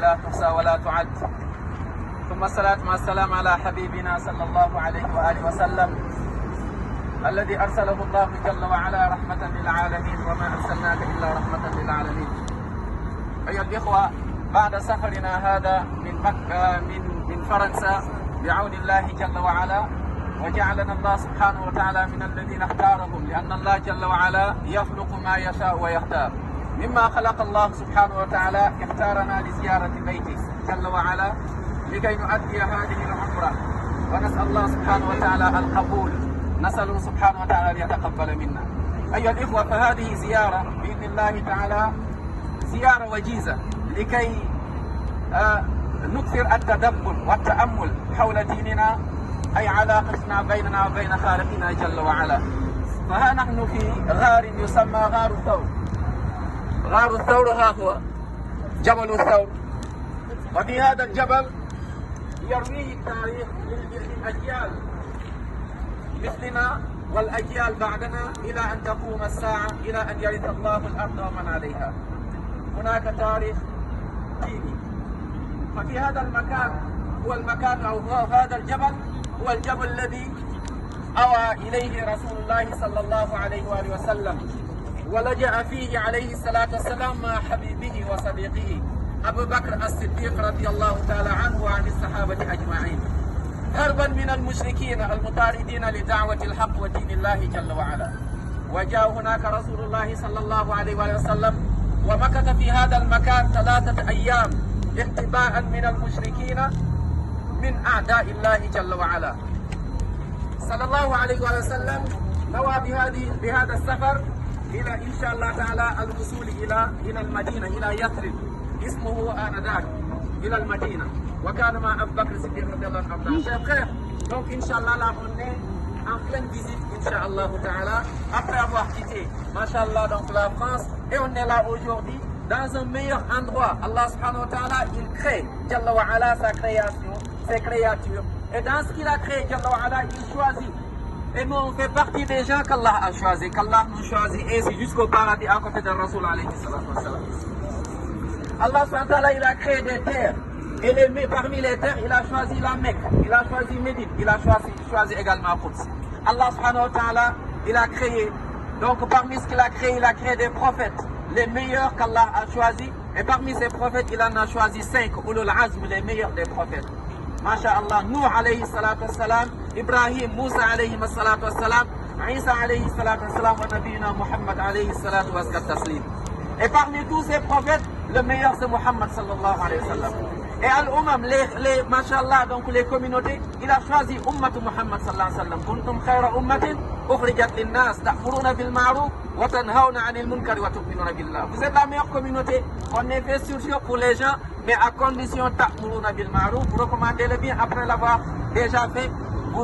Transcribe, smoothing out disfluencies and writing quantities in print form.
لا تحصى ولا تعد. ثم الصلاة والسلام على حبيبنا صلى الله عليه وآله وسلم الذي أرسله الله جل وعلا رحمة للعالمين، وما أرسلناك إلا رحمة للعالمين. أيها الإخوة، بعد سفرنا هذا من مكة من فرنسا بعون الله جل وعلا، وجعلنا الله سبحانه وتعالى من الذين اختارهم، لأن الله جل وعلا يخلق ما يشاء ويختار. مما خلق الله سبحانه وتعالى اختارنا لزيارة بيته جل وعلا لكي نؤدي هذه العمرة، ونسأل الله سبحانه وتعالى القبول، نسأله سبحانه وتعالى ليتقبل منا. أيها الإخوة، فهذه زيارة بإذن الله تعالى زيارة وجيزة لكي نكثر التدبر والتأمل حول ديننا، أي علاقتنا بيننا وبين خالقنا جل وعلا. فها نحن في غار يسمى غار الثور. غار الثور ها هو جبل الثور، وفي هذا الجبل يرويه التاريخ للأجيال مثلنا والأجيال بعدنا إلى أن تقوم الساعة، إلى أن يرث الله الأرض ومن عليها. هناك تاريخ ديني. ففي هذا المكان هو المكان، أو هذا الجبل هو الجبل الذي أوى إليه رسول الله صلى الله عليه وآله وسلم، ولجأ فيه عليه الصلاة والسلام مع حبيبه وصديقه أبو بكر الصديق رضي الله تعالى عنه وعن الصحابة أجمعين، هربا من المشركين المطاردين لدعوة الحق ودين الله جل وعلا. وجاء هناك رسول الله صلى الله عليه وآله وسلم ومكث في هذا المكان 3 أيام اختباء من المشركين من أعداء الله جل وعلا. صلى الله عليه وآله وسلم نوى بهذا السفر إلى إن شاء الله تعالى الوصول إلى المدينة، إلى يثرب اسمه آنذاك، إلى المدينة، وكان مع أبو بكر الصديق رضي الله عنه. Chers frères, donc Inch'Allah, là on est en pleine visite, Inch'Allah ta'ala, après avoir quitté, Masha'Allah, donc la France, et on est là aujourd'hui dans un meilleur endroit. Allah subhanahu wa ta'ala, il crée, Jalla wa ala, sa création, ses créatures, et dans ce qu'il a créé, Jalla wa ala, il choisit. Et nous, on fait partie des gens qu'Allah a choisi, qu'Allah nous choisit, et c'est jusqu'au paradis à côté de Rasul alayhi salatu wa salam. Allah subhanahu wa ta'ala, il a créé des terres. Et parmi les terres, il a choisi la Mecque, il a choisi Médine, il a choisi également Quds. Allah subhanahu wa ta'ala, il a créé, donc parmi ce qu'il a créé des prophètes, les meilleurs qu'Allah a choisis. Et parmi ces prophètes, il en a choisi 5, Ulul Azm, les meilleurs des prophètes. Masha'Allah, Nuh alayhi salatu wassalam, Ibrahim, Moussa alayhi salatu wassalam, Isa alayhi salatu wassalam, wa Nabiyina Muhammad alayhi salatu wassalam. Et parmi tous ces prophètes, le meilleur c'est Muhammad sallallahu alayhi wa sallam. Et al-Ummam, Masha'Allah, donc les communautés, il a choisi Ummat Muhammad sallallahu alayhi wa sallam. Kuntum khayra ummatin ukhrijat lin-nas ta'muruna bil ma'ruf wa tanhawna 'anil munkari wa tu'minuna billah. Vous êtes la meilleure communauté. On est fait surtout pour les gens, mais à condition ta'muruna bil ma'ruf, vous recommandez le bien après l'avoir déjà fait. Vous